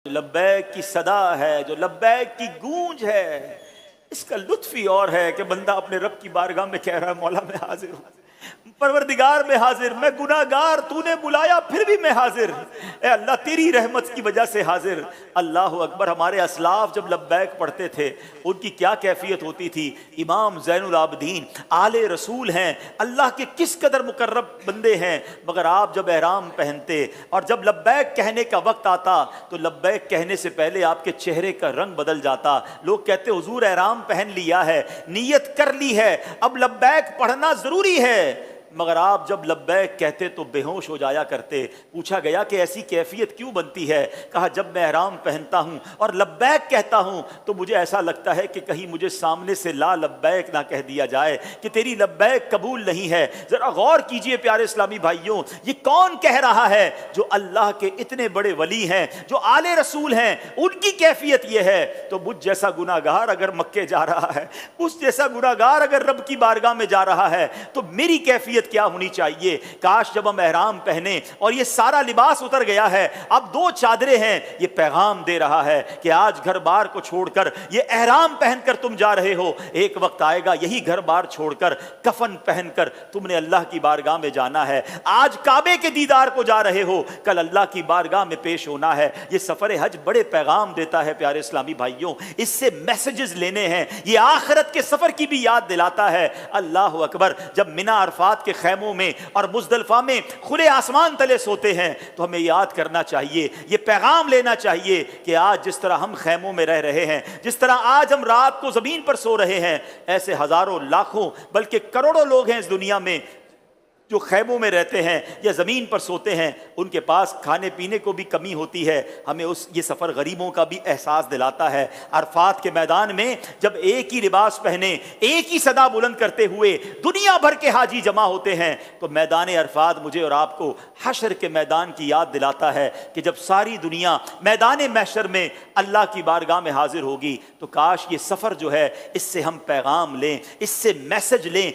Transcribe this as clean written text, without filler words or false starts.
لبیک کی صدا ہے، جو لبیک کی گونج ہے، اس کا لطف ہی اور ہے کہ بندہ اپنے رب کی بارگاہ میں کہہ رہا ہے مولا میں حاضر ہوں، پروردگار میں حاضر، میں گناہگار، تو نے بلایا پھر بھی میں حاضر، اے اللہ تیری رحمت کی وجہ سے حاضر۔ اللہ اکبر۔ ہمارے اسلاف جب لبیک پڑھتے تھے ان کی کیا کیفیت ہوتی تھی۔ امام زین العابدین آل رسول ہیں، اللہ کے کس قدر مقرب بندے ہیں، مگر آپ جب احرام پہنتے اور جب لبیک کہنے کا وقت آتا تو لبیک کہنے سے پہلے آپ کے چہرے کا رنگ بدل جاتا۔ لوگ کہتے حضور احرام پہن لیا ہے، نیت کر لی ہے، اب لبیک پڑھنا ضروری ہے، مگر آپ جب لبیک کہتے تو بے ہوش ہو جایا کرتے۔ پوچھا گیا کہ ایسی کیفیت کیوں بنتی ہے؟ کہا جب میں احرام پہنتا ہوں اور لبیک کہتا ہوں تو مجھے ایسا لگتا ہے کہ کہیں مجھے سامنے سے لا لبیک نہ کہہ دیا جائے کہ تیری لبیک قبول نہیں ہے۔ ذرا غور کیجئے پیارے اسلامی بھائیوں، یہ کون کہہ رہا ہے؟ جو اللہ کے اتنے بڑے ولی ہیں، جو آل رسول ہیں، ان کی کیفیت یہ ہے۔ تو مجھ جیسا گناہگار اگر مکے جا رہا ہے، اس جیسا گناہگار اگر رب کی بارگاہ میں جا رہا ہے تو میری کیفیت کیا ہونی چاہیے؟ کاش جب ہم احرام پہنے اور یہ سارا لباس اتر گیا ہے، اب دو چادریں ہیں، یہ پیغام دے رہا ہے کہ آج گھر بار کو چھوڑ کر یہ احرام پہن کر تم جا رہے ہو، ایک وقت آئے گا یہی گھر بار چھوڑ کر کفن پہن کر تم نے اللہ کی بارگاہ میں جانا ہے۔ آج کعبے کے دیدار کو جا رہے ہو، کل اللہ کی بارگاہ میں پیش ہونا ہے۔ یہ سفر حج بڑے پیغام دیتا ہے پیارے اسلامی بھائیوں، اس سے میسجز لینے ہیں، یہ آخرت کے سفر کی بھی یاد دلاتا ہے۔ اللہ اکبر۔ جب منا عرفات کے خیموں میں اور مزدلفہ میں کھلے آسمان تلے سوتے ہیں تو ہمیں یاد کرنا چاہیے، یہ پیغام لینا چاہیے کہ آج جس طرح ہم خیموں میں رہ رہے ہیں، جس طرح آج ہم رات کو زمین پر سو رہے ہیں، ایسے ہزاروں لاکھوں بلکہ کروڑوں لوگ ہیں اس دنیا میں جو خیموں میں رہتے ہیں یا زمین پر سوتے ہیں، ان کے پاس کھانے پینے کو بھی کمی ہوتی ہے۔ ہمیں یہ سفر غریبوں کا بھی احساس دلاتا ہے۔ عرفات کے میدان میں جب ایک ہی لباس پہنے، ایک ہی صدا بلند کرتے ہوئے دنیا بھر کے حاجی جمع ہوتے ہیں تو میدان عرفات مجھے اور آپ کو حشر کے میدان کی یاد دلاتا ہے کہ جب ساری دنیا میدان محشر میں اللہ کی بارگاہ میں حاضر ہوگی تو کاش یہ سفر جو ہے اس سے ہم پیغام لیں، اس سے میسج لیں۔